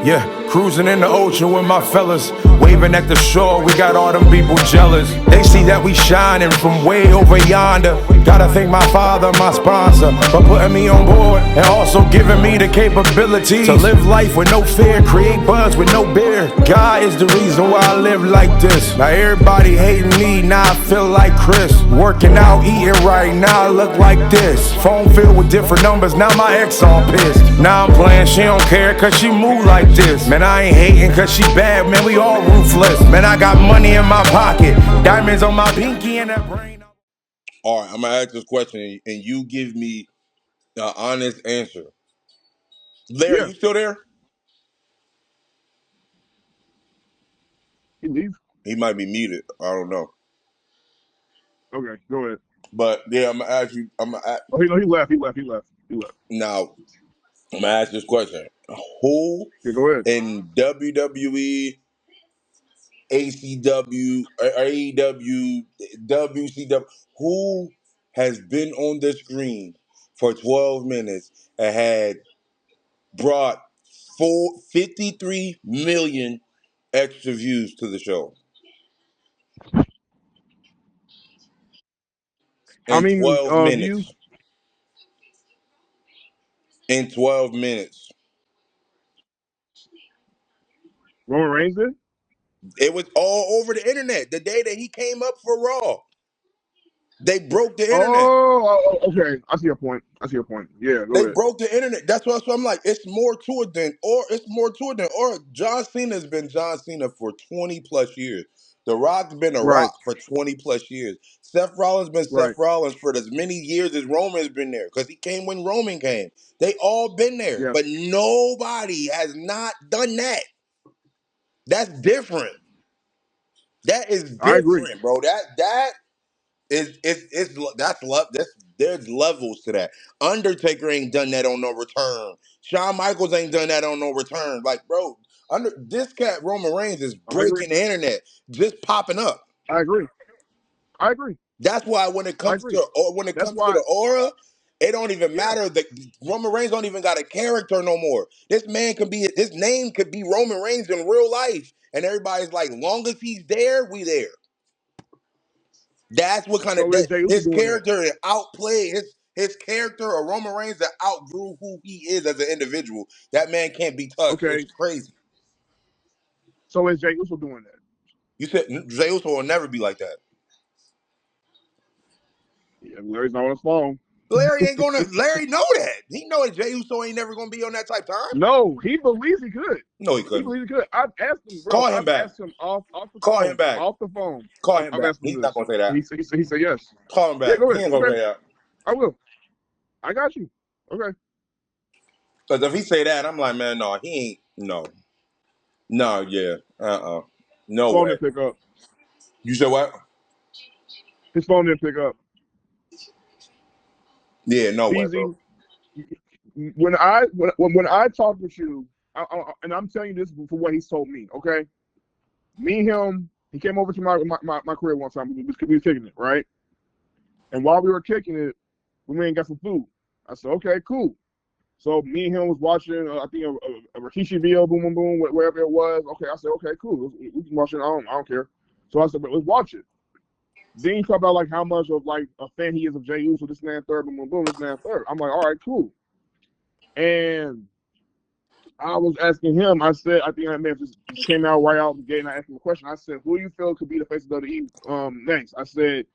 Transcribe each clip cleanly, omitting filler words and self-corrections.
Yeah, cruising in the ocean with my fellas, waving at the shore, we got all them people jealous. They see that we shining from way over yonder. Gotta thank my father, my sponsor, for putting me on board and also giving me the capability to live life with no fear, create buzz with no beer. God is the reason why I live like this. Now everybody hating me, now I feel like Chris. Working out, eating right, now I look like this. Phone filled with different numbers, now my ex all pissed. Now I'm playing, she don't care cause she move like this. Man, I ain't hating cause she bad, man, we all ruthless. Man, I got money in my pocket, diamonds on my pinky and that brain. All right, I'm gonna ask this question and you give me an honest answer. Larry, Yeah. you still there? He leave. He might be muted. I don't know. Okay, go ahead. But yeah, I'm gonna ask you. Oh, he left. He left. He left. He left. Now. I'm gonna ask this question: who Yeah, go ahead. in WWE, ACW, AEW, WCW, who has been on the screen for 12 minutes and had brought 53 million extra views to the show How in many 12 views? minutes? In 12 minutes. Roman Reigns did? It was all over the internet the day that he came up for Raw. They broke the internet. Okay. I see your point. Yeah, They go ahead. broke the internet. That's what I'm like. It's more to it than, or John Cena's been John Cena for 20 plus years. The Rock's been a Right, Rock for 20 plus years. Seth Rollins been Seth right, Rollins for as many years as Roman's been there because he came when Roman came. They all been there, yes. but nobody has not done that. That's different. That is I agree. different, bro. That it's that's love. There's levels to that. Undertaker ain't done that on no return. Shawn Michaels ain't done that on no return. Like, bro, under this cat Roman Reigns is I agree. breaking the internet, just popping up. I agree. I agree. That's why when it I comes agree. to or when it That's comes to why, the aura, it don't even yeah, matter that Roman Reigns don't even got a character no more. This man could be his name could be Roman Reigns in real life, and everybody's like, long as he's there, we there. That's what kind of so is that Jey Uso his doing that? character outplayed his character or Roman Reigns that outgrew who he is as an individual. That man can't be touched. It's Okay. crazy. So is Jey Uso doing that? You said Jey Uso will never be like that. Yeah, Larry's not on his phone. Larry ain't gonna. Larry know that. He know that Jey Uso ain't never gonna be on that type time. No, he believes he could. No, he He couldn't. believes he could. I've asked him, bro. Call him I've back. asked him off the Call him phone. back. Off the phone. Call him I've back. asked him He's not this. gonna say that. He said yes. Call him Yeah, back. go He ahead. ain't gonna Okay, say that. I will. I got you. Okay. Because if he say that, I'm like, man, no, he ain't. No, no, yeah, no Phone way. didn't pick up. You said what? His phone didn't pick up. Yeah, no way, bro. Beezy, when I talk with you, and I'm telling you this for what he's told me, okay? Me and him, he came over to my crib one time. We was kicking it, right? And while we were kicking it, we went and got some food. I said, okay, cool. So me and him was watching, I think a Rikishi video, boom, boom, boom, wherever it was. Okay, I said, okay, cool. We can watch it. I don't care. So I said, but let's watch it. Then he talked about like how much of like a fan he is of Jey Uso, this and that, third, boom, boom, boom, this and that, third. I'm like, all right, cool. And I was asking him, I said, I think I may have just came out right out the gate and I asked him a question. I said, who do you feel could be the face of WWE next? I said,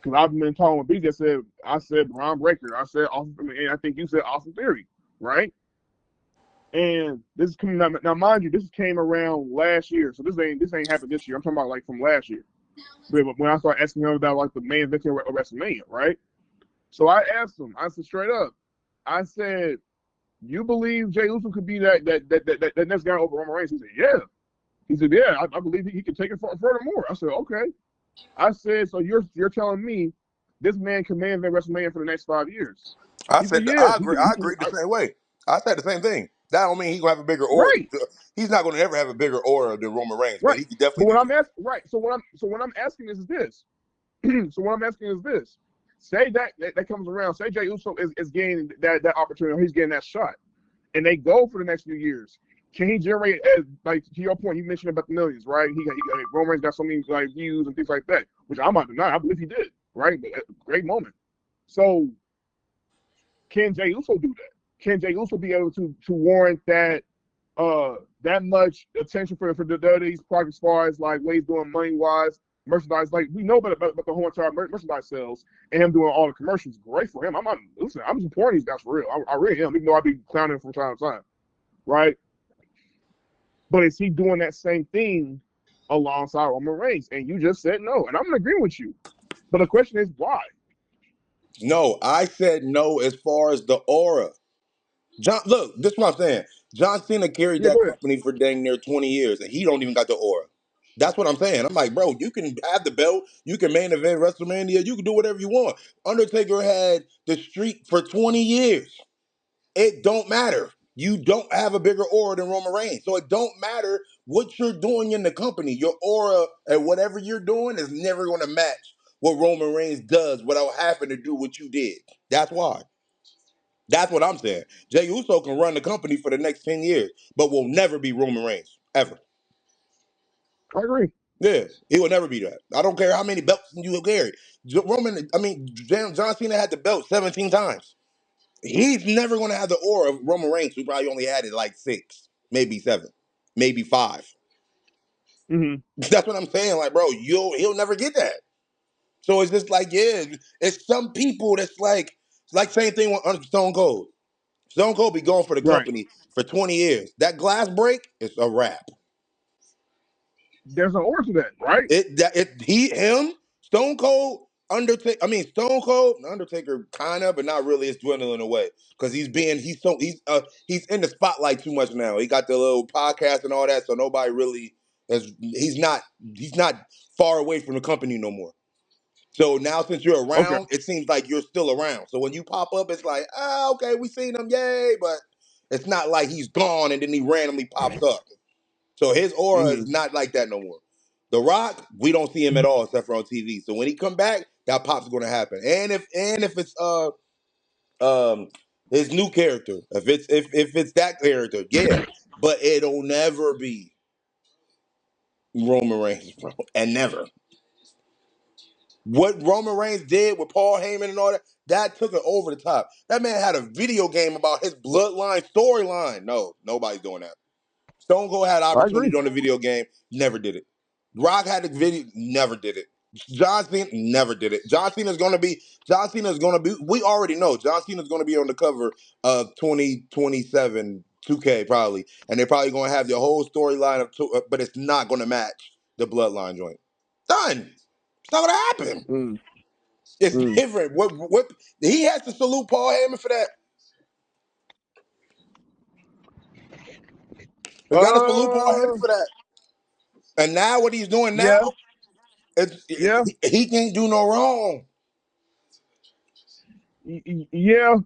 because I've been talking with BJ, I said Braun Breaker. I said, and I think you said Austin Theory, right? And this is coming now, mind you, this came around last year, so this ain't happened this year. I'm talking about like from last year. But when I started asking him about like the main event of WrestleMania, right? So I asked him, I said straight up, I said, you believe Jey Uso could be that next guy over Roman Reigns? He said, yeah. He said, yeah, I believe he could take it furthermore. I said, okay. I said, so you're telling me this man can main event WrestleMania for the next 5 years? I He said, said yeah. I agree. I agreed the same way. I said the same thing. That don't mean he's gonna have a bigger aura. Right, He's not gonna ever have a bigger aura than Roman Reigns, but right. he could But definitely what do I'm asking, right? So what I'm asking is this. So what I'm asking is this. Say that comes around. Say Jey Uso is getting that opportunity. He's getting that shot, and they go for the next few years. Can he generate, like to your point, you mentioned about the millions, right? Roman Reigns got so many like views and things like that, which I'm not denying. I believe he did, right? Great moment. So can Jey Uso do that? Can Jey Uso be able to warrant that much attention for the WWE's product as far as like what he's doing money wise, merchandise? Like we know about the whole entire merchandise sales and him doing all the commercials. Great for him. I'm supporting these guys for real. I really am, even though I be clowning from time to time, right? But is he doing that same thing alongside Roman Reigns? And you just said no, and I'm gonna agree with you. But the question is why? No, I said no as far as the aura. Look, this is what I'm saying. John Cena carried Yeah, that go ahead. company for dang near 20 years, and he don't even got the aura. That's what I'm saying. I'm like, bro, you can have the belt, you can main event WrestleMania, you can do whatever you want. Undertaker had the streak for 20 years. It don't matter. You don't have a bigger aura than Roman Reigns. So it don't matter what you're doing in the company. Your aura and whatever you're doing is never going to match what Roman Reigns does without having to do what you did. That's why. That's what I'm saying. Jey Uso can run the company for the next 10 years, but will never be Roman Reigns. Ever. I agree. Yeah, he will never be that. I don't care how many belts you carry. John Cena had the belt 17 times. He's never going to have the aura of Roman Reigns, who probably only had it like 6, maybe 7, maybe 5. Mm-hmm. That's what I'm saying. Like, bro, he'll never get that. So it's just like, yeah, it's some people that's like same thing with Stone Cold. Stone Cold be going for the Right. company for 20 years. That glass break is a wrap. There's an order to that, right? Stone Cold, Undertaker. I mean, Stone Cold, Undertaker, kind of, but not really. It's dwindling away because he's in the spotlight too much now. He got the little podcast and all that, so nobody really he's not far away from the company no more. So now since you're Okay. around, it seems like you're still around. So when you pop up, it's like, okay, we seen him, yay, but it's not like he's gone and then he randomly pops up. So his aura Mm-hmm. is not like that no more. The Rock, we don't see him at all except for on TV. So when he come back, that pop's going to happen. And if it's his new character, if it's that character, yeah, but it'll never be Roman Reigns, bro, and never. What Roman Reigns did with Paul Heyman and all that, that took it over the top. That man had a video game about his bloodline storyline. No, nobody's doing that. Stone Cold had I agree. opportunity on the video game, never did it. Rock had the video, never did it. John Cena never did it. John Cena's gonna be, we already know John Cena's gonna be on the cover of 2027 2K probably. And they're probably gonna have the whole storyline but it's not gonna match the bloodline joint. Done. It's not gonna happen. Mm, It's mm. different. What he has to salute Paul Heyman for that. We gotta salute Paul Uh, Heyman for that. And now what he's doing now, yeah, it's yeah, he can't do no wrong. yeah,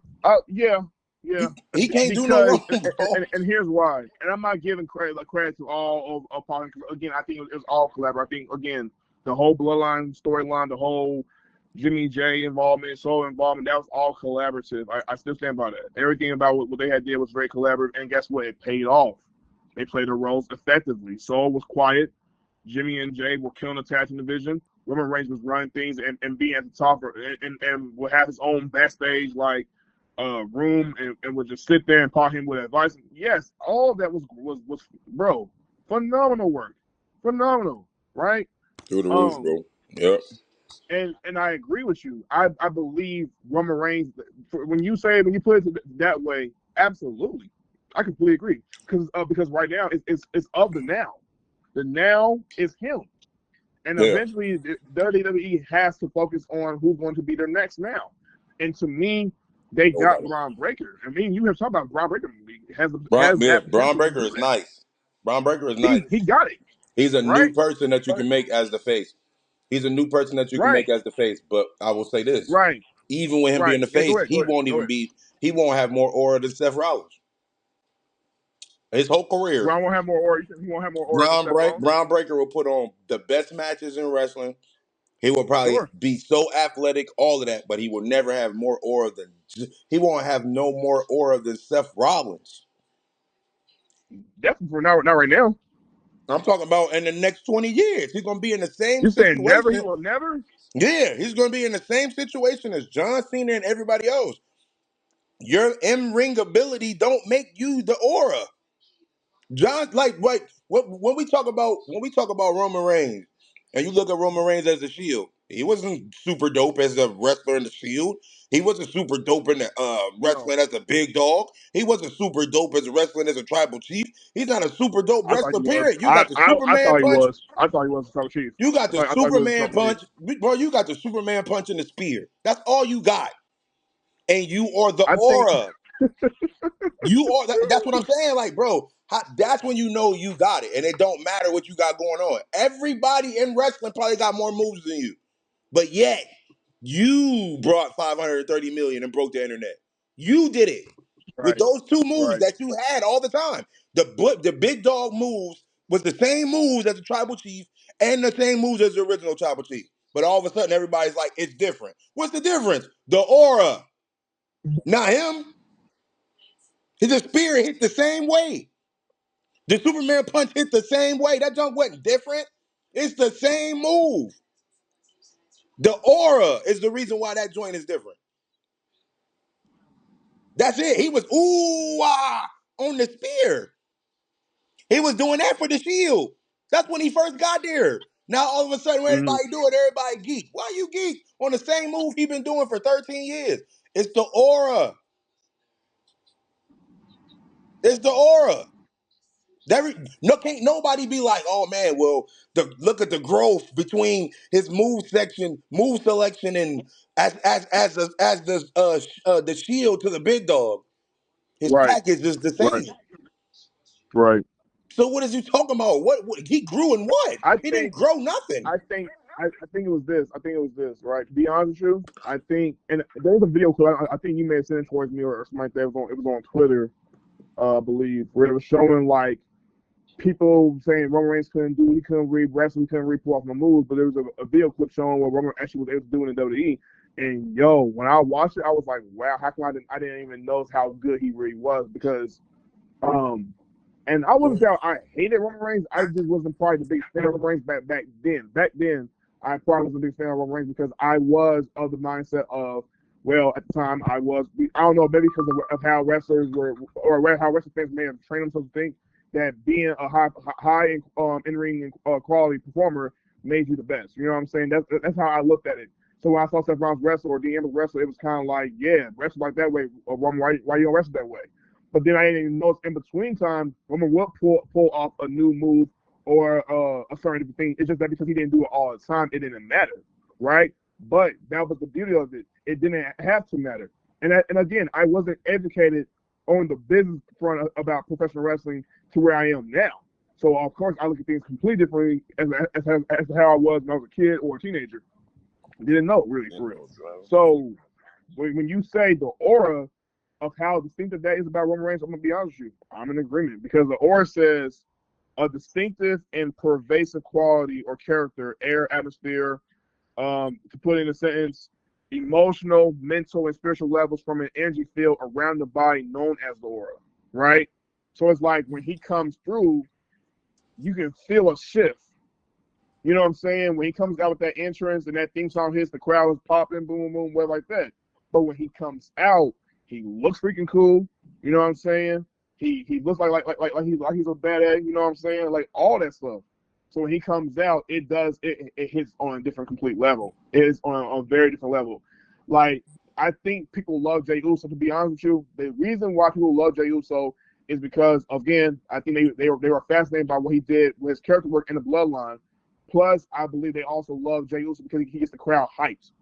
yeah, yeah. He can't do no Because wrong, bro. and here's why. And I'm not giving credit to all of Paul. Again, I think it was all collaborative. I think again the whole bloodline storyline, the whole Jimmy J involvement, Soul involvement, that was all collaborative. I still stand by that. Everything about what they had did was very collaborative, and guess what? It paid off. They played their roles effectively. Soul was quiet. Jimmy and Jay were killing the tag team division. Roman Reigns was running things and being at the top and would have his own backstage like room and would just sit there and part him with advice. Yes, all of that was bro, phenomenal work. Phenomenal, right? Through the roof, Um bro. Yep. and I agree with you. I believe Roman Reigns when you put it that way, absolutely. I completely agree. Because right now it's of the now. The now is him. And Yeah. eventually, the WWE has to focus on who's going to be their next now. And to me, they got Nobody. Braun Breaker. I mean, you have talked about Braun Breaker has that Braun potential to Breaker do is that. nice. Braun Breaker is nice. He got it He's a new right, person that you but can make as the face. He's a new person that you can make right, as the face. But I will say this: right, even with him right. being the Yeah, go face, ahead, go ahead, go ahead. he won't have more aura than Seth Rollins. His whole career, Braun won't have more aura. He won't have more aura than Seth Rollins. Braun Breaker will put on the best matches in wrestling. He will probably Sure. be so athletic, all of that, but he will never have more aura than he won't have no more aura than Seth Rollins. Definitely for now, not right now. I'm talking about in the next 20 years. He's gonna be in the same You saying never? He situation. will never? Yeah, he's gonna be in the same situation as John Cena and everybody else. Your in-ring ability don't make you the aura. John, like when we talk about Roman Reigns, and you look at Roman Reigns as a Shield, he wasn't super dope as a wrestler in the Shield. He wasn't super dope in the No, wrestling as a big dog. He wasn't super dope as a wrestling as a tribal chief. He's not a super dope I thought wrestler. he was. Period. You got the I Superman thought he punch. was. I thought he was a Tribal Chief. You got the I thought he was a Superman Tribal Chief. punch, bro. You got the Superman punch and the spear. That's all you got, and you are the I think. aura. You are that's what I'm saying. Like, bro, that's when you know you got it, and it don't matter what you got going on. Everybody in wrestling probably got more moves than you, but yet you brought 530 million and broke the internet. You did it with Right. those two moves Right. that you had all the time. The big dog moves was the same moves as the tribal chief and the same moves as the original tribal chief. But all of a sudden, everybody's like, it's different. What's the difference? The aura, not him. His spirit hit the same way. The Superman punch hit the same way. That junk wasn't different. It's the same move. The aura is the reason why that joint is different. That's it. He was ooh ah on the spear. He was doing that for the shield. That's when he first got there. Now all of a sudden, when Mhm. everybody do it, everybody geek. Why you geek on the same move he been doing for 13 years? It's the aura. It's the aura. Can't nobody be like, oh man, well, look at the growth between his move selection, and the shield to the big dog. His Right. package is the Right. same. Right. So what is you talking about? What he grew in what? I He didn't think. grow nothing. I think. I think it was this. I think it was this. Right. To be honest with you, I think, and there was a video clip. I think you may have sent it towards me or something like that. It was on Twitter, I believe, where it was showing like people saying Roman Reigns he couldn't read wrestling, he couldn't read pull off no moves, but there was a video clip showing what Roman actually was able to do in the WWE. And yo, when I watched it, I was like, wow, how come I didn't even notice how good he really was? Because um and I wouldn't say I hated Roman Reigns. I just wasn't probably the biggest fan of Roman Reigns back then. Back then, I probably was a big fan of Roman Reigns because I was of the mindset of, well, at the time I was, I don't know, maybe because of how wrestlers were, or how wrestling fans may have trained themselves to think that being a high in ring quality performer made you the best. You know what I'm saying? That's how I looked at it. So when I saw Seth Rollins wrestle or Dean Ambrose wrestle, it was kind of like, yeah, wrestle like that way. Or Roman, why you don't wrestle that way? But then I didn't even notice in between time Roman would pull off a new move or a certain thing. It's just that because he didn't do it all the time, it didn't matter, right? But that was the beauty of it. It didn't have to matter. And again, I wasn't educated on the business front about professional wrestling to where I am now. So of course I look at things completely differently as how I was when I was a kid or a teenager. Didn't know really for real. So when you say the aura of how distinctive that is about Roman Reigns, I'm gonna be honest with you. I'm in agreement because the aura says a distinctive and pervasive quality or character, air, atmosphere. To put in a sentence, emotional, mental, and spiritual levels from an energy field around the body known as the aura. Right. So it's like when he comes through, you can feel a shift. You know what I'm saying? When he comes out with that entrance and that theme song hits, the crowd is popping, boom, boom, whatever like that. But when he comes out, he looks freaking cool. You know what I'm saying? He looks like he's a badass. You know what I'm saying? Like all that stuff. So when he comes out, it hits on a different complete level. It is on a very different level. Like I think people love Jey Uso. To be honest with you, the reason why people love Jey Uso is because again, I think they were fascinated by what he did with his character work in the Bloodline. Plus, I believe they also love Jey Uso because he gets the crowd hyped.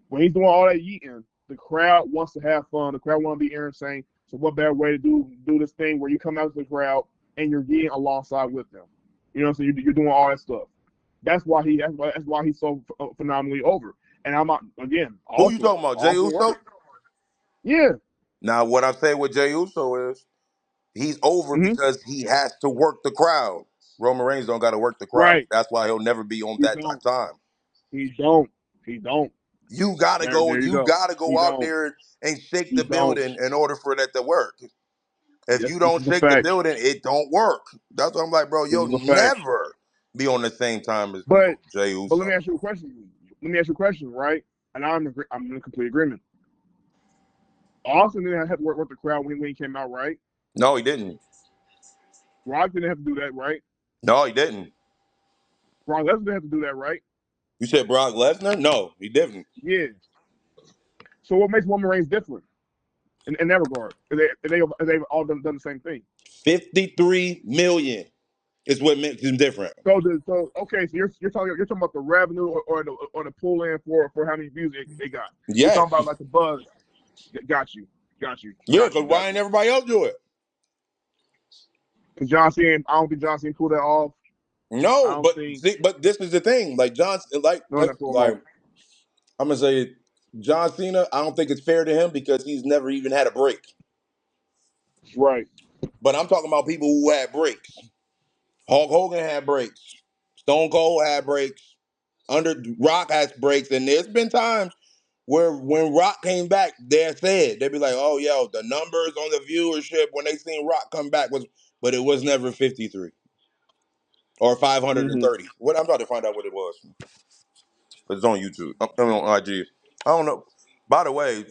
When he's doing all that yeeting, the crowd wants to have fun. The crowd want to be insane. So what better way to do this thing where you come out to the crowd and you're yeeting alongside with them? You know what I'm saying? You're doing all that stuff. That's why he's so phenomenally over. And I'm again Who all you for talking it. about? Jay All for Uso? it. Yeah. Now, what I'm saying with Jey Uso is he's over Mm-hmm. because he has to work the crowd. Roman Reigns don't got to work the crowd. Right. That's why he'll never be on He that don't. time. He don't. He don't. You gotta There go. you You go. gotta He go out don't. there and shake He the don't. building in order for that to work. If Yes, you this don't is a shake the fact. building, it don't work. That's what I'm like, bro. This You'll is a fact. never be on the same time as But Jey let me Uso. ask you a question. Let me ask you a question, right? And I'm in complete agreement. Austin didn't have to work with the crowd when he came out, right? No, he didn't. Brock didn't have to do that, right? No, he didn't. Brock Lesnar didn't have to do that, right? You said Brock Lesnar? No, he didn't. Yeah. So what makes Roman Reigns different in that regard? They've all done the same thing. 53 million is what makes him different. So okay, so you're talking about the revenue or the pull in for how many views they got. You're Yes. talking about like the buzz. Got you. Yeah, because why ain't everybody else do it? Because John Cena, I don't think John Cena pulled that off. I No, don't but think see, but this is the thing. Like none of that pulled off. I'm gonna say John Cena, I don't think it's fair to him because he's never even had a break. Right. But I'm talking about people who had breaks. Hulk Hogan had breaks. Stone Cold had breaks. Under Rock has breaks, and there's been times where when Rock came back, they'd be like, "Oh, yo, the numbers on the viewership when they seen Rock come back but it was never 53 or Mm-hmm. 530." What I'm about to find out what it was. But it's on YouTube. I mean, on IG. I don't know. By the way,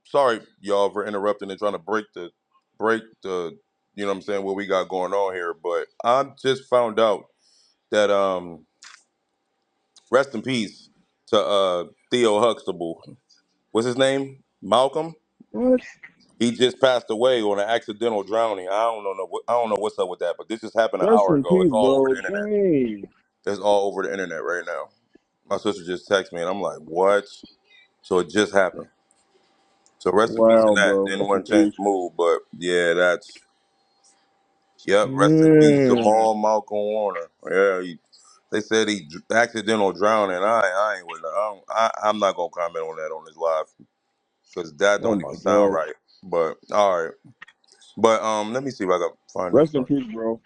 sorry y'all for interrupting and trying to break the you know what I'm saying, what we got going on here, but I just found out that rest in peace to Theo Huxtable. What's his name? Malcolm? What? He just passed away on an accidental drowning. I don't know what's up with that, but this just happened an Rest hour in ago. It's peace, all over bro. the internet. Dang. It's all over the internet right now. My sister just texted me and I'm like, what? So it just happened. So rest in peace in Wow, that. bro. Didn't Rest in want to change peace. the move, but yeah, yep. Rest in peace, Yeah. Jamal Malcolm Warner. Yeah, they said he accidental drowning. I ain't with that. I'm not gonna comment on that on this live because that Oh don't my even sound God. right. But all right. But let me see if I can find this. Rest in peace, bro.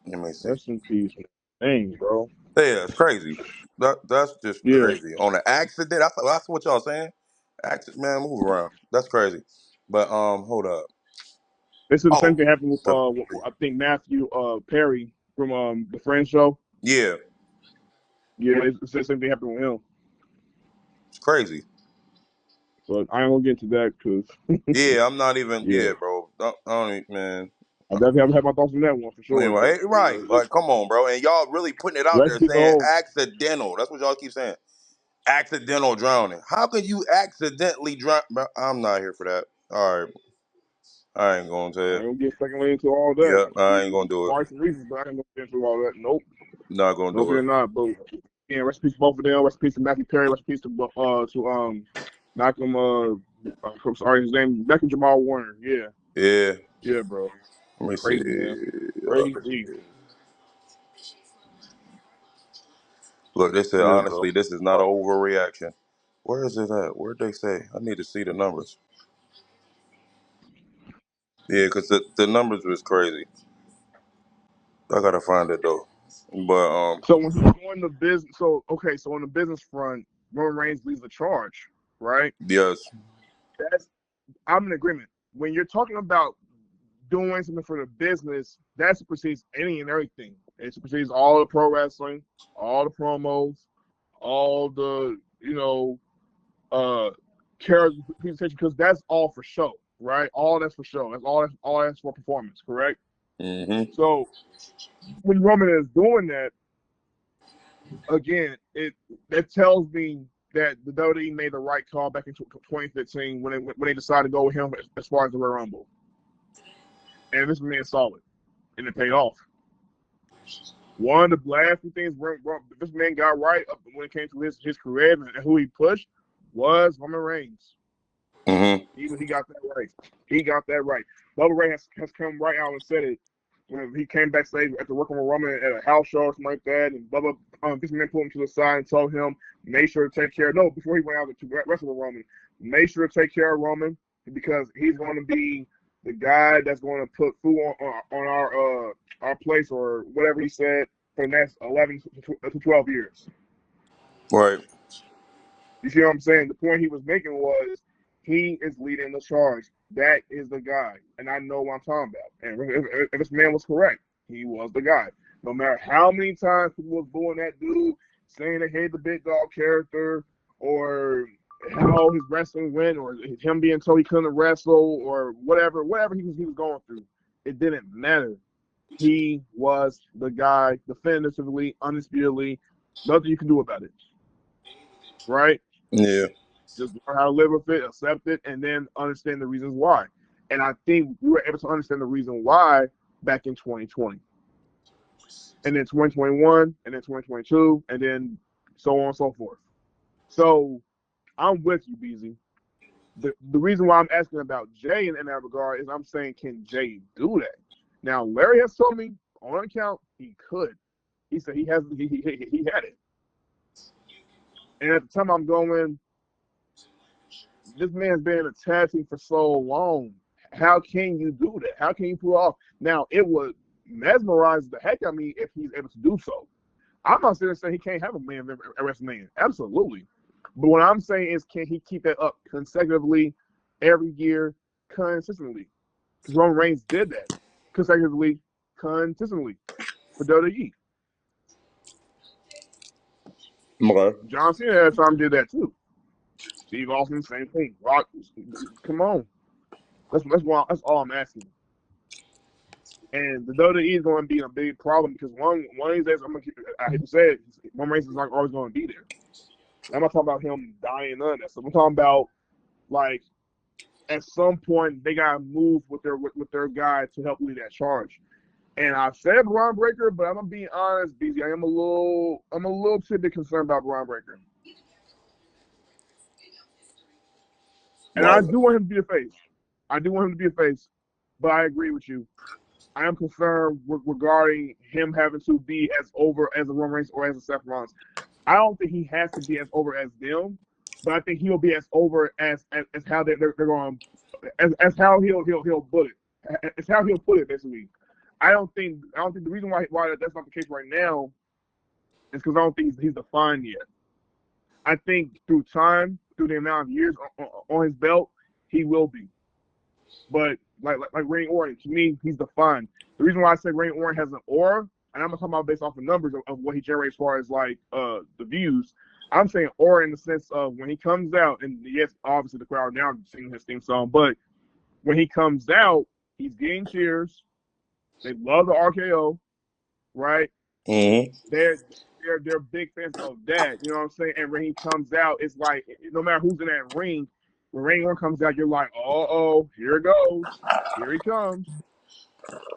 Let me see. Rest in peace. Dang, bro. Yeah, it's crazy. That's just Yeah. crazy. On an accident, that's what y'all saying. Accident, man, move around. That's crazy. But hold up. This is the same Oh, thing happened with the, I think Matthew Perry from the Friends show. yeah, Yeah, it's the same thing happened with him. it's crazy. But I ain't gonna get into that because Yeah, I'm not even. yeah, Yeah, bro. I don't even, man. I definitely haven't had my thoughts on that one for sure. But Anyway, right? Like, come on, bro. And y'all really putting it out rest there his saying soul. accidental. That's what y'all keep saying. Accidental drowning. How can you accidentally drown? Bro, I'm not here for that. All right, I ain't going I to ain't it. gonna get secondly into all that. Yep, I ain't gonna do it. Probably some reasons, but I ain't gonna get into all that. Nope. Not gonna Nope, do you're it. not. But yeah, rest in peace to both of them. Rest in peace to Matthew Perry. Rest in peace to Malcolm I'm sorry, his name Malcolm Jamal Warner. Yeah. Yeah. Yeah, bro. Let me see. Crazy, man. Crazy. Look, they said Yeah, bro. honestly, this is not an overreaction. Where is it at? Where'd they say? I need to see the numbers. Yeah, because the numbers was crazy. I gotta find it though. But So when he's going to business, so okay, so on the business front, Roman Reigns leads the charge, right? yes. That's I'm in agreement. When you're talking about doing something for the business, that supersedes any and everything. It supersedes all the pro wrestling, all the promos, all the uh character presentation, because that's all for show, right? All that's for show. All that's for performance, correct? Mm-hmm. So when Roman is doing that, again, that tells me that the WWE made the right call back in 2015 when they decided to go with him as far as the Royal Rumble, and this man saw it, and it paid off. One of the last few things this man got right up when it came to his career and who he pushed was Roman Reigns. Mm-hmm. He got that right. He got that right. Bubba Ray has come right out and said it when he came backstage after working with Roman at a house show or something like that. And Bubba, this man pulled him to the side and told him, make sure to take care. No, before he went out to wrestle with Roman, make sure to take care of Roman because he's going to be the guy that's going to put food on our place or whatever he said for the next 11 to 12 years. Right. You see what I'm saying? The point he was making was He is leading the charge. That is the guy, and I know what I'm talking about. And if this man was correct, he was the guy. No matter how many times people was booing that dude, saying they hate the big dog character, or how his wrestling went, or him being told he couldn't wrestle, or whatever he was going through, it didn't matter. He was the guy, definitively, undisputedly. Nothing you can do about it, right? Yeah. Just learn how to live with it, accept it, and then understand the reasons why. And I think we were able to understand the reason why back in 2020. And then 2021, and then 2022, and then so on and so forth. So I'm with you, BZ. The reason why I'm asking about Jay in that regard is I'm saying, can Jay do that? Now, Larry has told me on account he could. He said he had it. And at the time I'm going, this man's been in a tag team for so long. How can you do that? How can you pull off? Now, it would mesmerize the heck out of me if he's able to do so. I'm not saying he can't have a man at WrestleMania. Absolutely. But what I'm saying is, can he keep that up consecutively every year, consistently? Because Roman Reigns did that consecutively, consistently for WWE. Okay. John Cena at time did that too. Steve Austin, same thing. Rock, come on. That's all I'm asking. And the WWE is going to be a big problem because one of these days, I hate to say it, Roman Reigns is not always going to be there. I'm not talking about him dying none of that stuff. I'm talking about, like, at some point they gotta move with their guy to help lead that charge. And I said Braun Breaker, but I'm gonna be honest, BZ, I'm a little bit concerned about Braun Breaker. And I do want him to be a face. But I agree with you. I am concerned regarding him having to be as over as a Roman Reigns or as a Seth Rollins. I don't think he has to be as over as them, but I think he'll be as over as how they're going, as how he'll put it. It's how he'll put it basically. I don't think the reason why that's not the case right now is because I don't think he's defined yet. I think through time, through the amount of years on his belt, he will be. But like Randy Orton, to me, he's defined. The reason why I say Randy Orton has an aura, and I'm not talking about based off the numbers of what he generates as far as like the views. I'm saying aura in the sense of when he comes out, and yes, obviously the crowd now singing his theme song, but when he comes out, he's getting cheers. They love the RKO, right? Mm-hmm. They're big fans of that. You know what I'm saying? And when he comes out, it's like no matter who's in that ring, when Randy Orton comes out, you're like, oh, here it goes, here he comes.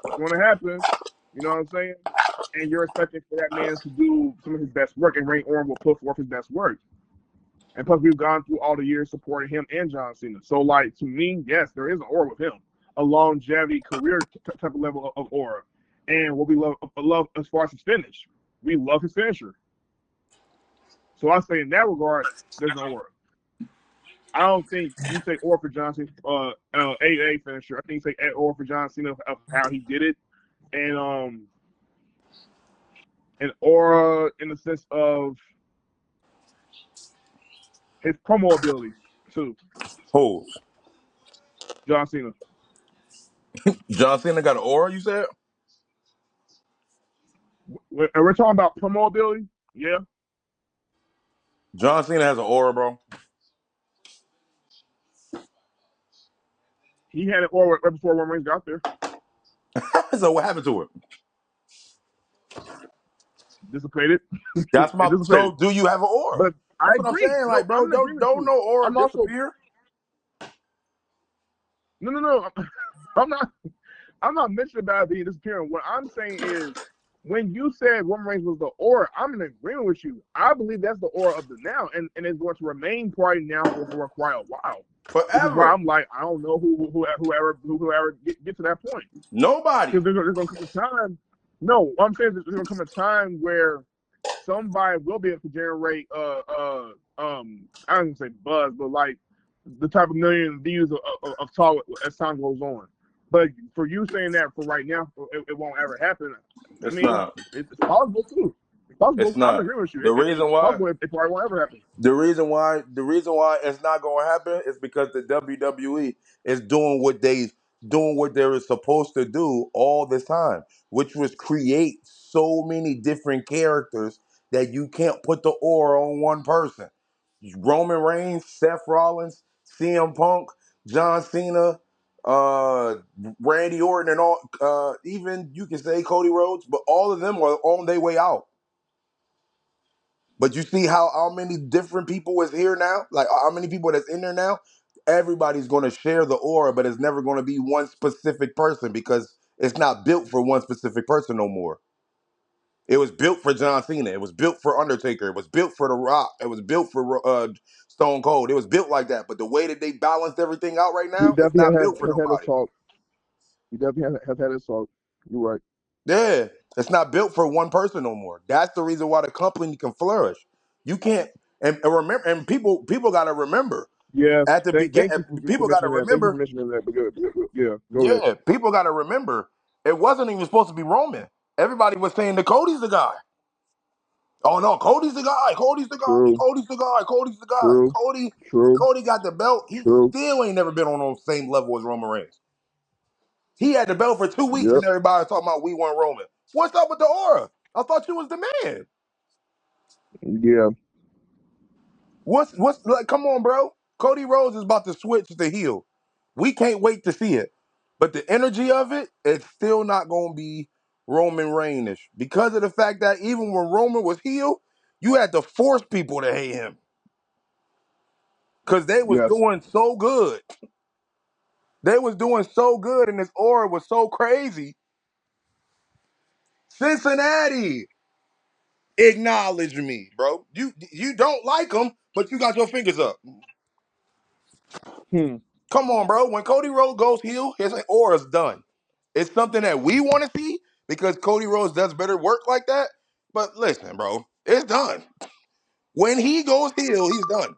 What's going to happen? You know what I'm saying? And you're expecting for that man to do some of his best work, and Randy Orton will put forth his best work. And plus, we've gone through all the years supporting him and John Cena. So, like, to me, yes, there is an aura with him, a longevity, career type of level of aura. And what we love as far as his finish, we love his finisher. So I say in that regard, there's no aura. I don't think you say aura for John Cena, AA finisher. I think you say aura for John Cena of how he did it, and aura in the sense of his promo abilities too. Who? John Cena. John Cena got an aura, you said? And we're talking about promo ability, yeah. John Cena has an aura, bro. He had an aura right before Roman Reigns got there. So what happened to it? Dissipated. That's my. Dissipated. So do you have an aura? But I That's what I'm agree. saying. No, Like, bro, I'm in agreement don't with no you. aura I'm also disappear. no. I'm not mentioning about it being disappearing. What I'm saying is, when you said Roman Reigns was the aura, I'm in agreement with you. I believe that's the aura of the now, and it's going to remain probably now for quite a while. Forever. Which is why I'm like, I don't know whoever get to that point. Nobody. Because there's going to come a time. No, what I'm saying is there's going to come a time where somebody will be able to generate I don't say buzz, but like the type of million views of talk as time goes on. But for you saying that for right now, it won't ever happen. It's not. It's possible too. Possible. It's I'm in not. agreement with you. The It's reason why possible. It probably won't ever happen. the reason why it's not going to happen is because the WWE is doing what they were supposed to do all this time, which was create so many different characters that you can't put the aura on one person. Roman Reigns, Seth Rollins, CM Punk, John Cena, uh, Randy Orton, and all. Even you can say Cody Rhodes, but all of them are on their way out. But you see how many different people is here now? Like how many people that's in there now? Everybody's going to share the aura, but it's never going to be one specific person because it's not built for one specific person no more. It was built for John Cena. It was built for Undertaker. It was built for The Rock. It was built for Stone Cold. It was built like that. But the way that they balanced everything out right We now, it's definitely not built for have had this nobody. talk. We definitely have had this talk. You're right. Yeah, it's not built for one person no more. That's the reason why the company can flourish. You can't and remember and people got to remember Yeah. at the Thank beginning. you for People got to mentioning that. Thank you for remember. mentioning that. But good. Yeah. Go ahead. Yeah, people got to remember. It wasn't even supposed to be Roman. Everybody was saying that Cody's the guy. Oh no, Cody's the guy. Cody's the guy. True. Cody's the guy. Cody's the guy. True. Cody. When True. Cody got the belt, he True. still ain't never been on the same level as Roman Reigns. He had the belt for 2 weeks, Yep. and everybody was talking about we want Roman. What's up with the aura? I thought you was the man. Yeah. What's like? Come on, bro. Cody Rhodes is about to switch to heel. We can't wait to see it. But the energy of it, it's still not gonna be Roman Reignish because of the fact that even when Roman was heel, you had to force people to hate him because they was Yes. doing so good. They was doing so good, and his aura was so crazy. Cincinnati, acknowledge me, bro. You don't like him, but you got your fingers up. Hmm. Come on, bro. When Cody Rhodes goes heel, his aura's done. It's something that we want to see because Cody Rhodes does better work like that. But listen, bro, it's done. When he goes heel, he's done.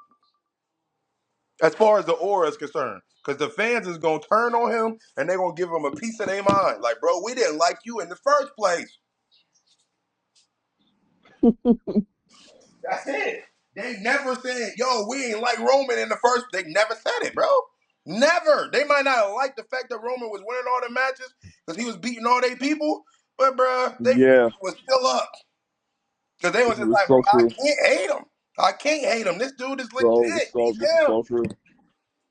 As far as the aura is concerned. Because the fans is going to turn on him and they're going to give him a piece of their mind. Like, bro, we didn't like you in the first place. That's it. They never said, yo, we ain't like Roman in the first. They never said it, bro. Never. They might not have liked the fact that Roman was winning all the matches because he was beating all their people. But, bro, they Yeah. was still up. Because they was This just is like, bro, so I true. can't hate him. I can't hate him. This dude is So legit. He's this is him. so true.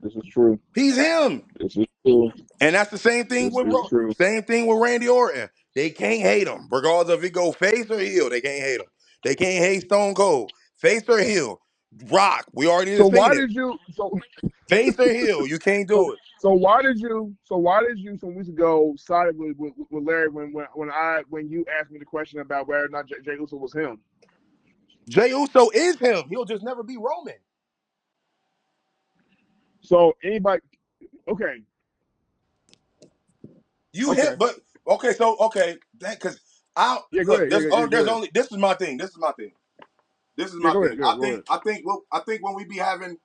This is true. He's him. This is true. And that's the same thing This with is true. same thing with Randy Orton. They can't hate him, regardless if he go face or heel. They can't hate him. They can't hate Stone Cold, face or heel. Rock, we already So just seen why it. did you Face or heel, you can't so do it. why did you some weeks ago side with Larry when you asked me the question about whether or not Jay Uso was him? Jey Uso is him. He'll just never be Roman. So anybody okay, You hit, okay. but okay, so okay, that because I Yeah, go look. ahead. Yeah, There's go ahead. only this is my thing. This is my thing. This is Yeah, my go thing. ahead. Go ahead. I think when we be having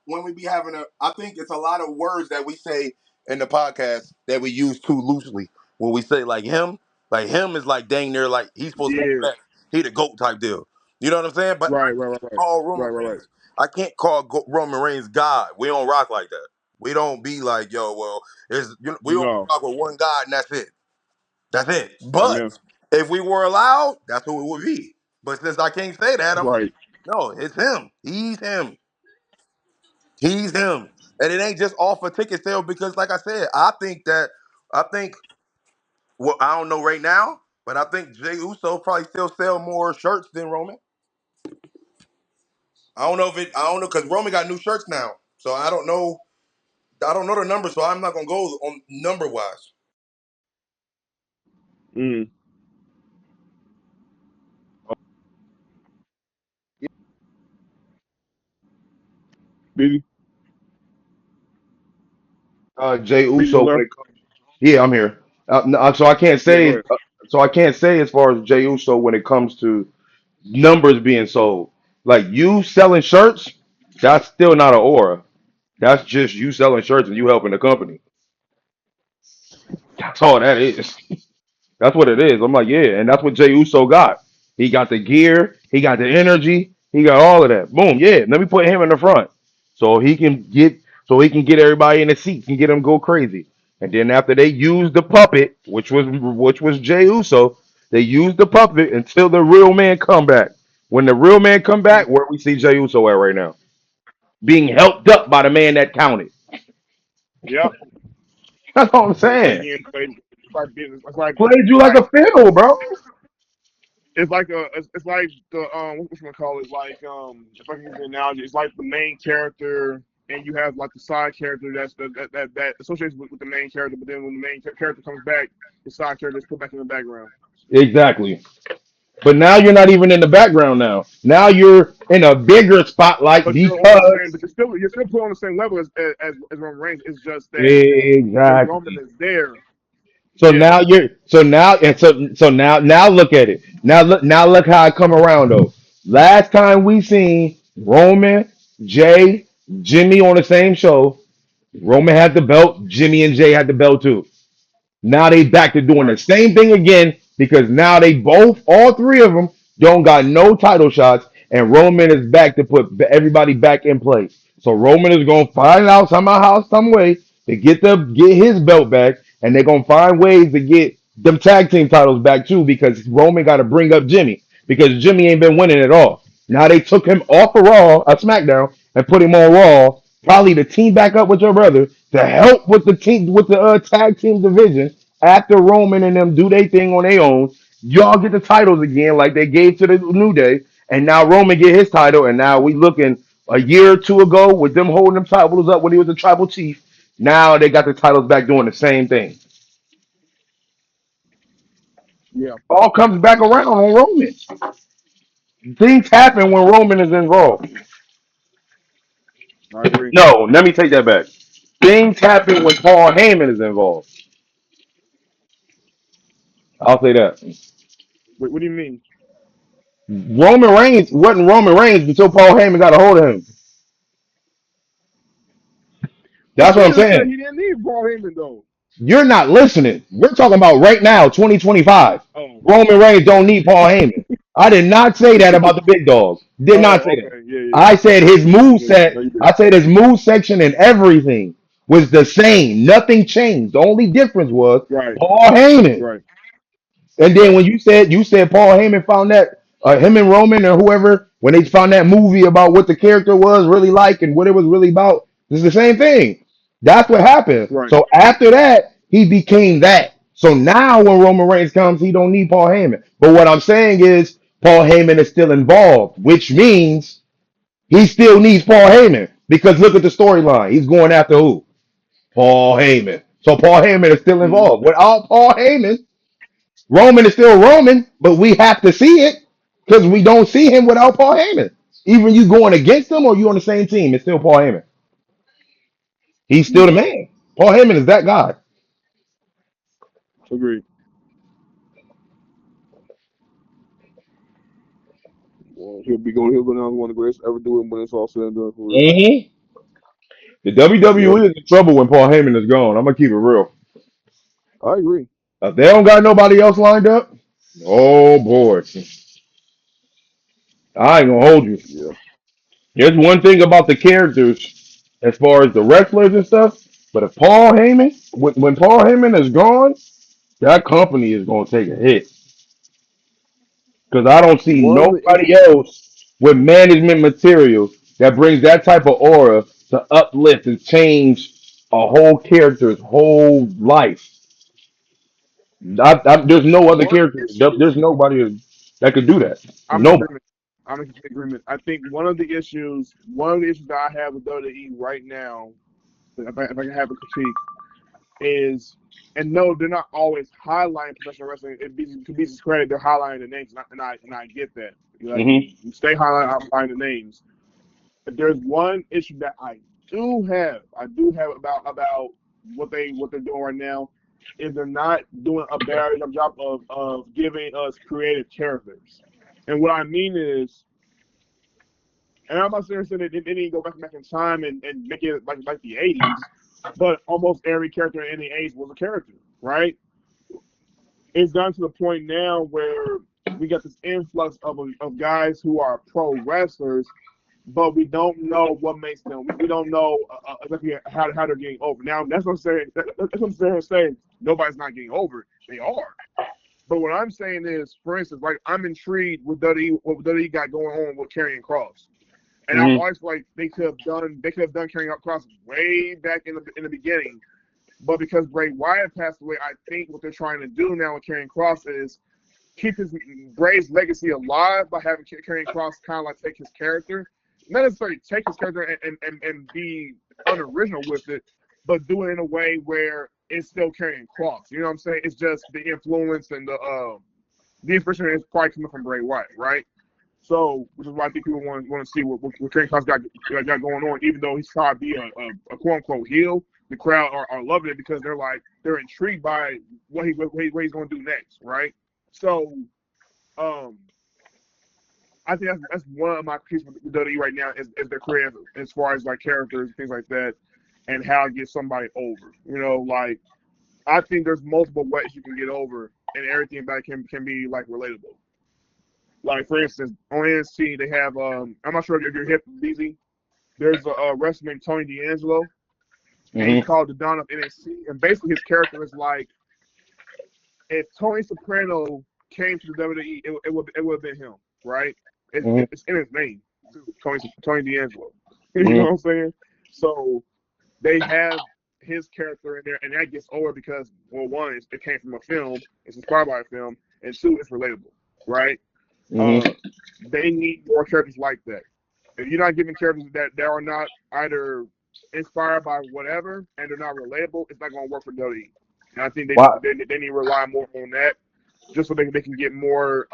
when we be having I think it's a lot of words that we say in the podcast that we use too loosely. When we say like him is like dang near like he's supposed to be Yeah. the best. He the GOAT type deal. You know what I'm saying? But I can't call Right. I can't call Roman Reigns God. We don't rock like that. We don't be like, yo, well, we only No. rock with one God and that's it. That's it. But Amen. if we were allowed, that's who it would be. But since I can't say that, I'm Right. no, it's him. He's him. He's him. And it ain't just off a ticket sale because, like I said, I think well, I don't know right now, but I think Jey Uso probably still sell more shirts than Roman. I don't know because Roman got new shirts now, so I don't know the number, so I'm not gonna go on number wise. Mm. Busy. Jay Busy still Uso when there? it comes. Yeah, I'm here. So I can't Yeah, go say. ahead. So I can't say as far as Jey Uso when it comes to numbers being sold. Like you selling shirts, that's still not an aura. That's just you selling shirts and you helping the company. That's all that is. That's what it is. I'm like, yeah, and that's what Jey Uso got. He got the gear, he got the energy, he got all of that. Boom, yeah. Let me put him in the front so he can get everybody in the seats and get them go crazy. And then after they used the puppet, which was Jey Uso, they used the puppet until the real man come back. When the real man come back, where we see Jey Uso at right now, being helped up by the man that counted. Yep. That's all I'm They say saying. again, it's like business. Played you like a fiddle, bro. It's like the what's gonna call it? Like if I can use an analogy, it's like the main character, and you have like the side character that associates with the main character. But then when the main character comes back, the side character is put back in the background. Exactly. But now you're not even in the background now. Now you're in a bigger spotlight But you're on the same. because But you're still put on the same level as Roman Reigns. It's just that when Roman exactly. is there, So yeah, now you're so now look at it. Now look how I come around though. Last time we seen Roman, Jay, Jimmy on the same show, Roman had the belt, Jimmy and Jay had the belt too. Now they back to doing the right, same thing again because now they both, all three of them, don't got no title shots, and Roman is back to put everybody back in place. So Roman is gonna find out somehow, some way to get his belt back, and they're gonna find ways to get them tag team titles back too because Roman got to bring up Jimmy because Jimmy ain't been winning at all. Now they took him off of Raw, SmackDown, and put him on Raw, probably to team back up with your brother to help with the team with the tag team division after Roman and them do their thing on their own. Y'all get the titles again like they gave to the New Day, and now Roman get his title, and now we looking a year or two ago with them holding them titles up when he was a tribal chief. Now they got the titles back doing the same thing. yeah, All comes back around on Roman. Things happen when Roman is involved. I agree. No, let me take that back. Things happen when Paul Heyman is involved. I'll say that. What do you mean? Roman Reigns wasn't Roman Reigns until Paul Heyman got a hold of him. But That's what I'm Jesus said saying. he didn't need Paul Heyman though. You're not listening. We're talking about right now, 2025. Oh, Roman Reigns don't need Paul Heyman. I did not say that about the big dogs. Did not oh, say that. okay, yeah, yeah, I said his move yeah. set. No, you I didn't. said his move section and everything was the same. Nothing changed. The only difference was Right, Paul Heyman. right, And then right, when you said Paul Heyman found that him and Roman or whoever when they found that movie about what the character was really like and what it was really about, it's the same thing. That's what happened. right. So after that, he became that. So now when Roman Reigns comes, he don't need Paul Heyman. But what I'm saying is Paul Heyman is still involved, which means he still needs Paul Heyman because look at the storyline. He's going after who? Paul Heyman. So Paul Heyman is still Mm-hmm. involved. Without Paul Heyman, Roman is still Roman, but we have to see it because we don't see him without Paul Heyman. Even you going against him or you on the same team, it's still Paul Heyman. He's still the Yeah, man. Paul Heyman is that guy. agreed. Well, he'll go down as one of the greatest to ever do it when it's all said and done for real. hmm The Yep, WWE is in trouble when Paul Heyman is gone. I'm gonna keep it real. I agree. If they don't got nobody else lined up, oh boy, I ain't gonna hold you. Yeah. There's one thing about the characters as far as the wrestlers and stuff, but if Paul Heyman, when Paul Heyman is gone, that company is gonna take a hit. Because I don't see One of the nobody issues, else with management material that brings that type of aura to uplift and change a whole character's whole life. There's no other one of character. the issues, There's nobody that could do that. I'm in Nobody. agreement. I'm in complete agreement. I think one of the issues that I have with WWE right now, if I can have a critique, is, and no, they're not always highlighting professional wrestling. To be credit, they're highlighting the names, and I get that. Like hmm you stay highlighting the names. But there's one issue that I do have about what they're doing right now, is they're not doing a better job of giving us creative characters. And what I mean is, and I'm not saying that they didn't go back in time and make it like the '80s, but almost every character in the '80s was a character, right? It's gotten to the point now where we got this influx of guys who are pro wrestlers, but we don't know what makes them. We don't know exactly how they're getting over. Now that's what I'm saying. That's what I'm saying. Nobody's not getting over. They are. But what I'm saying is, for instance, like I'm intrigued with WWE, what WWE got going on with Karrion Cross, and I've Hmm. always felt like they could have done Karrion Cross way back in the beginning. But because Bray Wyatt passed away, I think what they're trying to do now with Karrion Cross is keep his Bray's legacy alive by having Karrion Cross kind of like take his character, not necessarily take his character and be unoriginal with it, but do it in a way where it's still Karrion Cross. You know what I'm saying? It's just the influence and the inspiration is probably coming from Bray Wyatt, right? So, which is why I think people want to see what Karrion Cross got going on, even though he's trying to be a quote unquote heel. The crowd are loving it because they're intrigued by what he's going to do next, right? So, um, I think that's one of my critiques with WWE right now is their career as far as like characters, things like that, and how to get somebody over. You know, like I think there's multiple ways you can get over, and everything about it can be like relatable. Like for instance, on NXT they have I'm not sure if you're hip, DZ. There's a wrestler named Tony D'Angelo, and Hmm. he's called the Don of NXT, and basically his character is like if Tony Soprano came to the WWE, it would have been him, right? Hmm. It's in his name, too, Tony D'Angelo. You know Hmm. what I'm saying? So they have his character in there, and that gets over because, well, one, it came from a film, it's inspired by a film, and two, it's relatable, right? Hmm. Uh, they need more characters like that. If you're not giving characters that are not either inspired by whatever and they're not relatable, it's not going to work for WWE. And I think Why? they need to rely more on that just so they can get more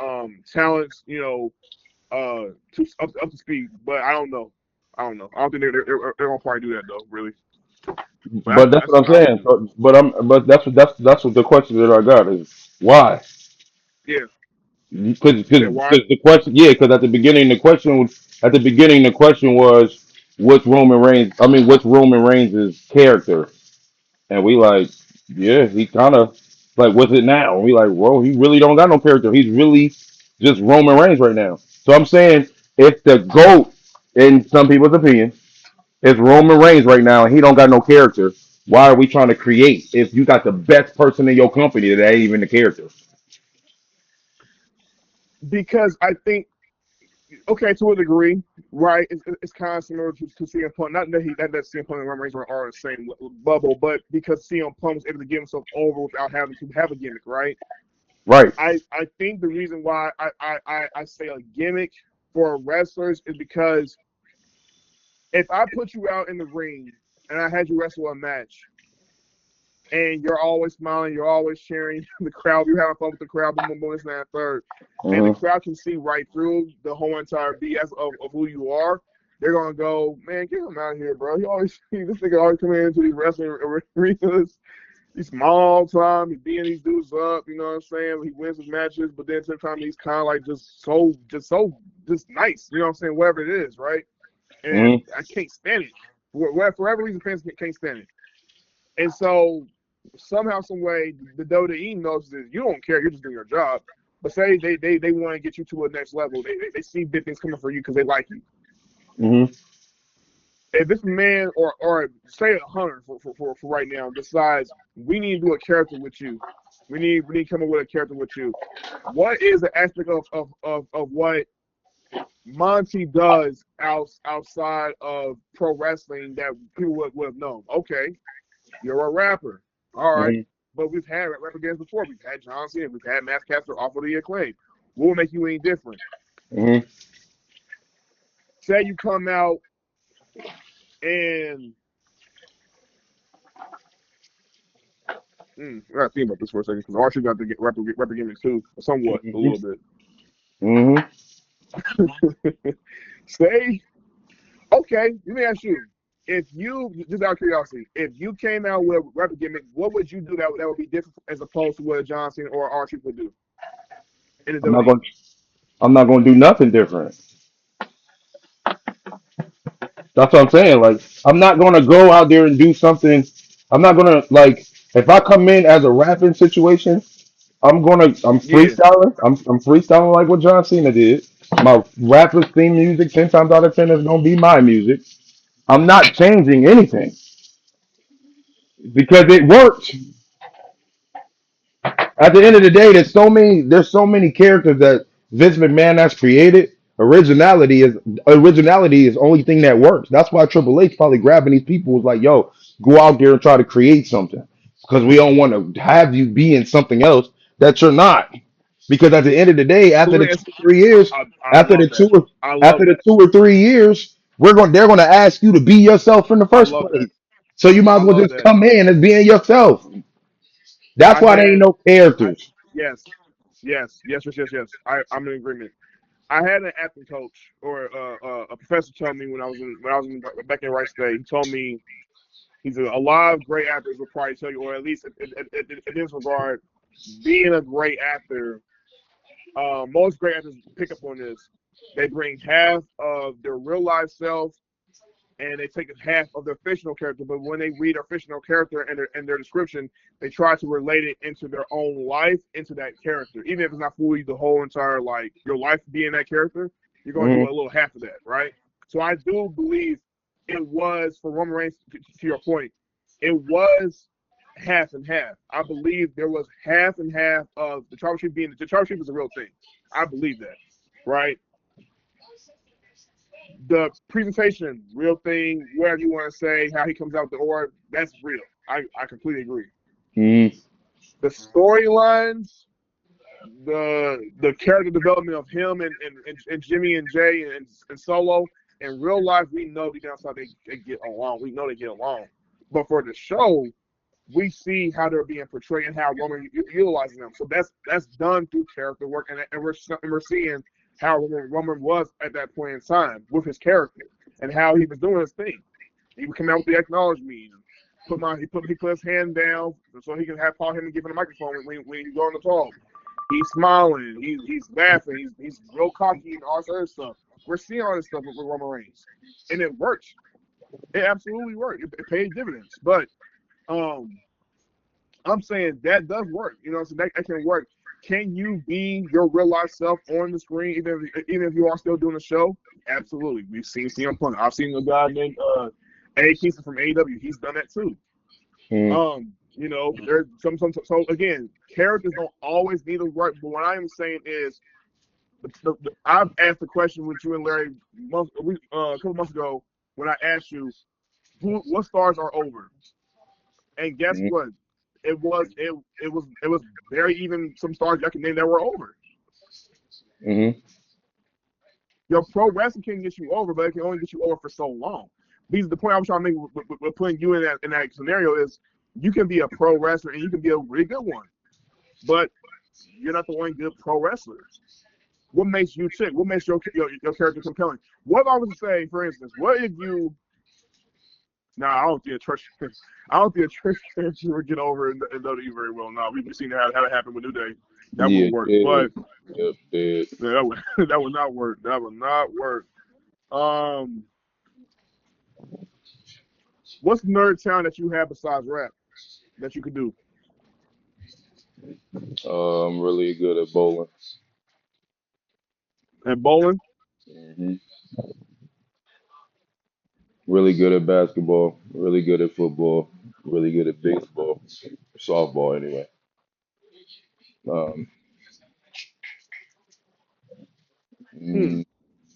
talents, you know, up to speed. But I don't know. I don't think they're gonna probably do that though, really. But But that's that's what I'm my saying. opinion. But that's what the question that I got is why? Yeah. Because You said why? the question, yeah, because at the beginning the question was what's Roman Reigns? I mean, what's Roman Reigns' character? And we like, yeah, he kind of like, what's it now? And we like, well, he really don't got no character. He's really just Roman Reigns right now. So I'm saying, if the GOAT, in some people's opinion, is Roman Reigns right now, and he don't got no character, why are we trying to create if you got the best person in your company that ain't even the character? Because I think okay to a degree, right? It's kind of similar to CM Punk. Not that CM Punk and Roman Reigns are in the same bubble, but because CM Punk was able to get himself over without having to have a gimmick, right? Right. I think the reason why I say a gimmick for wrestlers is because if I put you out in the ring and I had you wrestle a match and you're always smiling, you're always cheering, the crowd, you're having fun with the crowd, boom, boom, boom, this, and that, third, and the Hmm. crowd can see right through the whole entire BS of who you are, they're gonna go, man, get him out of here, bro. He always this nigga always coming into these wrestling arenas. He's small all the time. He's beating these dudes up. You know what I'm saying? He wins his matches, but then sometimes he's kind of like just nice. You know what I'm saying? Whatever it is, right? Hmm. And I can't stand it. For whatever reason, fans can't stand it. And so somehow, some way, the WWE knows that you don't care. You're just doing your job. But say they want to get you to a next level. They see big things coming for you because they like you. Hmm. If this man or say a hunter for right now decides we need to do a character with you, we need to come up with a character with you. What is the aspect of what Monte does outside of pro wrestling that people would have known? Okay, you're a rapper, all right, Hmm. but we've had rapper games before. We've had John Cena, we've had Matt Caster off of the Acclaim. What will make you any different? Hmm. Say you come out and I gotta think about this for a second because Archie got to get rapper gimmicks too, somewhat a little bit. Hmm. Say, okay, let me ask you. If you, just out of curiosity, if you came out with a rapper gimmick, what would you do that would be different as opposed to what John Cena or Archie would do in the I'm not WWE? going. I'm not going to do nothing different. That's what I'm saying. Like, I'm not going to go out there and do something. I'm not going to like if I come in as a rapping situation. I'm Yeah. freestyling. I'm freestyling like what John Cena did. My rapper's theme music, 10 times out of 10, is gonna be my music. I'm not changing anything because it worked. At the end of the day, there's so many characters that Vince McMahon has created. Originality is the only thing that works. That's why Triple H probably grabbing these people was like, "Yo, go out there and try to create something," because we don't want to have you be in something else that you're not. Because at the end of the day, after the Absolutely. 2 or 3 years, I after the love that. two or I after love the that. 2 or 3 years, they're gonna ask you to be yourself in the I first love that. place. So you might I as well love just that. come in as being yourself. That's I why there ain't had no I characters. yes. Yes. I'm in agreement. I had an acting coach or a professor tell me when I was back in Rice State. He told me he's a lot of great actors will probably tell you, or at least in this regard, being a great actor, most great actors pick up on this. They bring half of their real life self and they take half of their fictional character. But when they read a fictional character and their description, they try to relate it into their own life, into that character. Even if it's not fully the whole entire like your life being that character, you're going to do a Mhm. little half of that, right? So I do believe it was for Roman Reigns. To your point, it was half and half. I believe there was half and half of the championship being the championship is a real thing. I believe that, right? The presentation, real thing, whatever you want to say, how he comes out the orb, that's real. I completely agree. Mhm. The storylines, the character development of him and Jimmy and Jay and Solo, in real life, we know deep down inside they get along. We know they get along. But for the show, we see how they're being portrayed and how Roman utilizing them. So that's done through character work, and we're seeing how Roman was at that point in time with his character and how he was doing his thing. He would come out with the acknowledgement. He put his hand down so he can have Paul Heyman give him the microphone when he's going to talk. He's smiling. He's laughing. He's real cocky and all this other stuff. We're seeing all this stuff with Roman Reigns, and it works. It absolutely worked. It paid dividends. But um, I'm saying that does work. You know, so that can work. Can you be your real life self on the screen, even if you are still doing the show? Absolutely. We've seen CM Punk. I've seen a guy named Eddie Kingston from AEW. He's done that too. Mhm. You know, there's some. So again, characters don't always need to work. But what I am saying is, I've asked the question with you and Larry a couple months ago when I asked you what stars are over, and guess Mhm. what? It was very even some stars I can name that were over. Mhm. Your pro wrestling can get you over, but it can only get you over for so long. Because the point I was trying to make with putting you in that scenario is you can be a pro wrestler and you can be a really good one, but you're not the only good pro wrestler. What makes you tick? What makes your character compelling? What if I was to say, for instance, what if you? Nah, I don't think a Trish. I don't think a Trish character would get over in WWE very well. Now we've seen how it happened with New Day. That Yeah, wouldn't work. yeah, But yep, yeah. yeah, that would that would not work. That would not work. Um, what's nerd talent that you have besides rap that you could do? I'm really good at bowling. And bowling. Hmm. Really good at basketball. Really good at football. Really good at baseball. Softball, anyway. Um, Hmm. mm,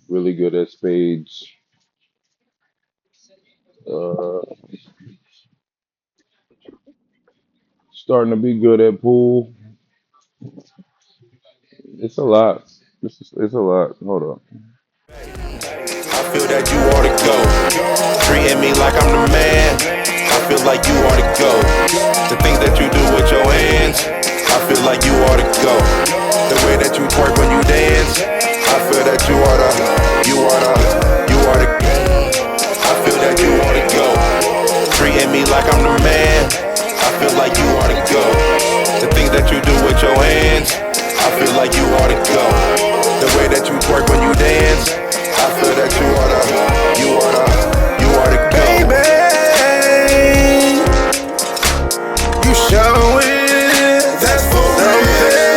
really good at spades. Uh, starting to be good at pool. It's a lot. It's a lot. Hold on. I feel that you ought to go. Treating me like I'm the man. I feel like you ought to go. The things that you do with your hands. I feel like you ought to go. The way that you twerk when you dance. I feel that you ought to. You ought to. I feel that you ought to go. Treating me like I'm the man. I feel like you ought to go. The things that you do with your hands. I feel like you ought to go. The way that you twerk when you dance. I feel that you oughta go. Baby, you showing that's for real.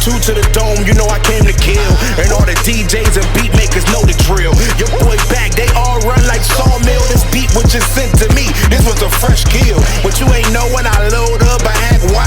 Two to the dome, you know I came to kill. And all the DJs and beat makers know the drill. Your boy back, they all run like sawmill. This beat was just sent to me, this was a fresh kill. But you ain't know when I load up, I act wild.